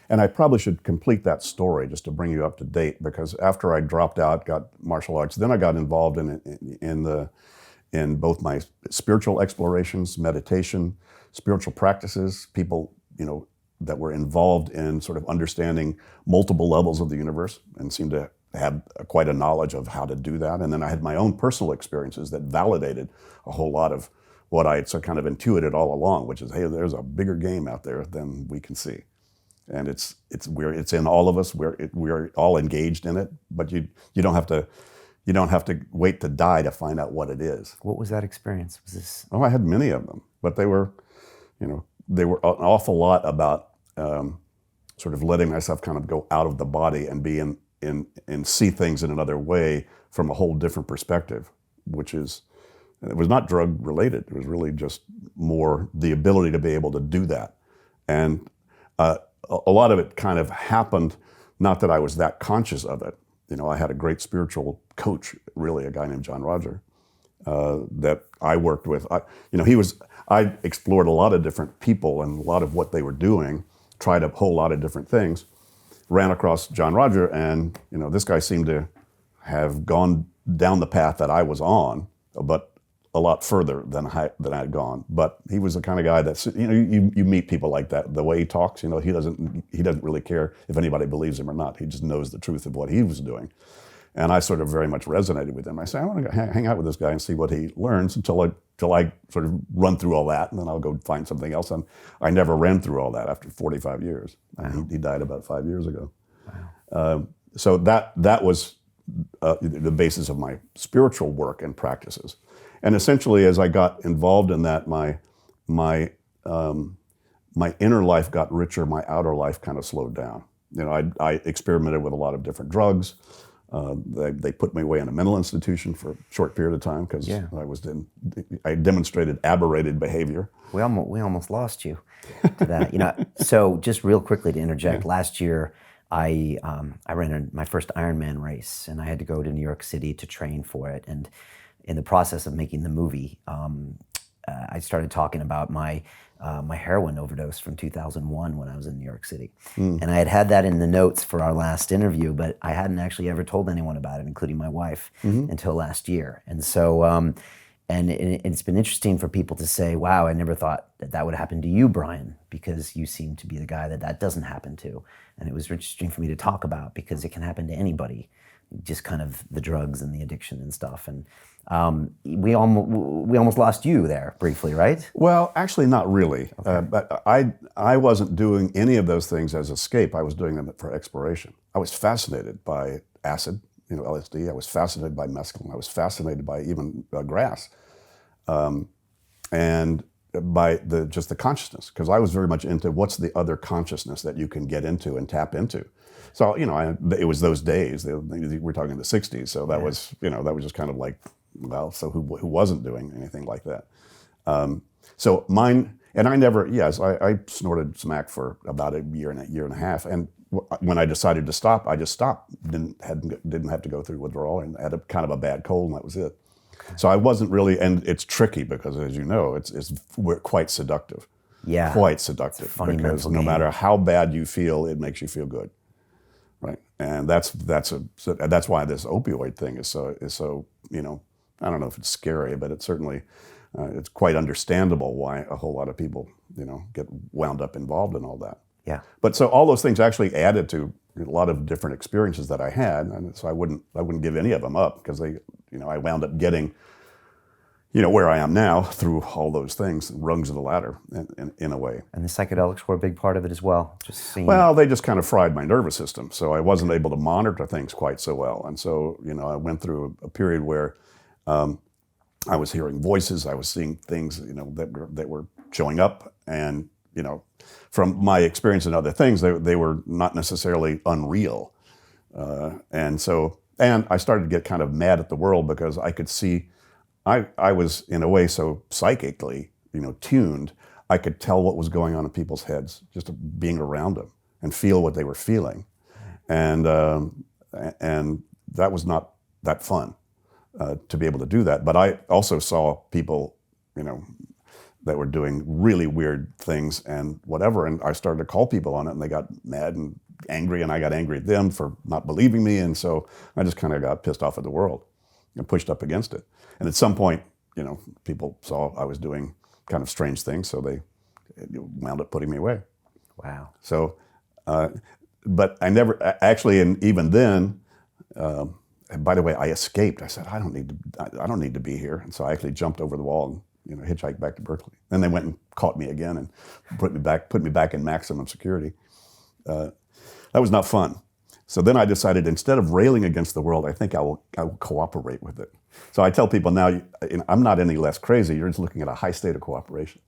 And I probably should complete that story just to bring you up to date, because after I dropped out, got martial arts, then I got involved in both my spiritual explorations, meditation, spiritual practices, people, that were involved in sort of understanding multiple levels of the universe and seemed to have quite a knowledge of how to do that. And then I had my own personal experiences that validated a whole lot of what I had so kind of intuited all along, which is, hey, there's a bigger game out there than we can see. And it's in all of us. We're all engaged in it, but you don't have to wait to die to find out what it is. What was that experience? Was this? Oh, I had many of them, but they were an awful lot about sort of letting myself kind of go out of the body and be and see things in another way from a whole different perspective, it was not drug related. It was really just more the ability to be able to do that. And a lot of it kind of happened, not that I was that conscious of it. I had a great spiritual coach, really, a guy named John Roger, that I worked with. I explored a lot of different people and a lot of what they were doing, tried a whole lot of different things, ran across John Roger, and this guy seemed to have gone down the path that I was on, but a lot further than I had gone. But he was the kind of guy that's, you meet people like that. The way he talks, he doesn't really care if anybody believes him or not. He just knows the truth of what he was doing. And I sort of very much resonated with him. I said, I want to hang out with this guy and see what he learns until I sort of run through all that, and then I'll go find something else. And I never ran through all that after 45 years. Wow. He died about 5 years ago. Wow. So that was the basis of my spiritual work and practices. And essentially, as I got involved in that, my inner life got richer, my outer life kind of slowed down. I experimented with a lot of different drugs. They put me away in a mental institution for a short period of time because I demonstrated aberrated behavior. We almost lost you to that. So just real quickly to interject, last year I ran my first Ironman race, and I had to go to New York City to train for it. And in the process of making the movie, I started talking about my heroin overdose from 2001 when I was in New York City. And I had that in the notes for our last interview, but I hadn't actually ever told anyone about it, including my wife, until last year. And so, and it's been interesting for people to say, wow, I never thought that would happen to you, Brian, because you seem to be the guy that doesn't happen to. And it was interesting for me to talk about because it can happen to anybody, just kind of the drugs and the addiction and stuff. And we almost lost you there briefly, right? Well, actually not really. Okay. But I wasn't doing any of those things as escape. I was doing them for exploration. I was fascinated by acid, LSD. I was fascinated by mescaline. I was fascinated by even grass, and by the consciousness, because I was very much into what's the other consciousness that you can get into and tap into. So it was those days. We're talking the '60s, so that was that was just kind of like, well, so who wasn't doing anything like that? So mine, and I snorted smack for about a year and a half, and when I decided to stop, I just stopped. Didn't have to go through withdrawal, and had a kind of a bad cold, and that was it. So I wasn't really, and it's tricky because, as you know, we're quite seductive. Yeah, quite seductive. Funny because no game. matter how bad you feel, it makes you feel good, right? And that's why this opioid thing is so I don't know if it's scary, but it's certainly it's quite understandable why a whole lot of people get wound up involved in all that. Yeah. But so all those things actually added to a lot of different experiences that I had, and so I wouldn't give any of them up because I wound up getting where I am now through all those things, rungs of the ladder in a way. And the psychedelics were a big part of it as well. Well, they just kind of fried my nervous system, so I wasn't able to monitor things quite so well, and so I went through a period where I was hearing voices, I was seeing things that were showing up, and from my experience and other things, they were not necessarily unreal. And I started to get kind of mad at the world because I could see, I was in a way so psychically, tuned, I could tell what was going on in people's heads, just being around them and feel what they were feeling. And that was not that fun to be able to do that. But I also saw people, that were doing really weird things and whatever. And I started to call people on it, and they got mad and angry, and I got angry at them for not believing me. And so I just kind of got pissed off at the world and pushed up against it. And at some point, people saw I was doing kind of strange things, so they wound up putting me away. Wow. So, but I never actually, and even then, and by the way, I escaped. I said, I don't need to be here. And so I actually jumped over the wall and hitchhiked back to Berkeley. Then they went and caught me again and put me back in maximum security. That was not fun. So then I decided, instead of railing against the world, I think I will cooperate with it. So I tell people now, I'm not any less crazy. You're just looking at a high state of cooperation.